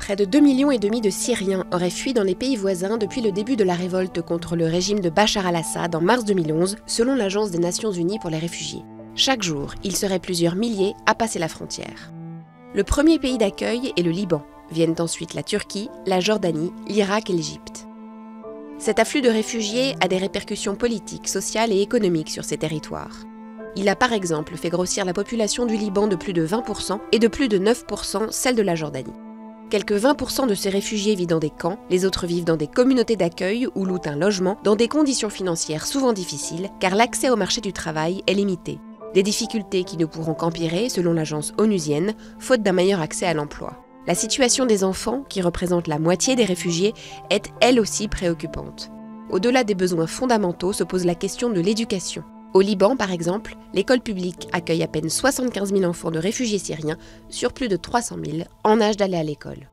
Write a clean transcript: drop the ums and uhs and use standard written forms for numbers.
Près de 2,5 millions de Syriens auraient fui dans les pays voisins depuis le début de la révolte contre le régime de Bachar al-Assad en mars 2011, selon l'Agence des Nations Unies pour les réfugiés. Chaque jour, il serait plusieurs milliers à passer la frontière. Le premier pays d'accueil est le Liban. Viennent ensuite la Turquie, la Jordanie, l'Irak et l'Égypte. Cet afflux de réfugiés a des répercussions politiques, sociales et économiques sur ces territoires. Il a par exemple fait grossir la population du Liban de plus de 20% et de plus de 9% celle de la Jordanie. Quelques 20% de ces réfugiés vivent dans des camps, les autres vivent dans des communautés d'accueil ou louent un logement dans des conditions financières souvent difficiles car l'accès au marché du travail est limité. Des difficultés qui ne pourront qu'empirer, selon l'agence onusienne, faute d'un meilleur accès à l'emploi. La situation des enfants, qui représentent la moitié des réfugiés, est elle aussi préoccupante. Au-delà des besoins fondamentaux se pose la question de l'éducation. Au Liban, par exemple, l'école publique accueille à peine 75 000 enfants de réfugiés syriens sur plus de 300 000 en âge d'aller à l'école.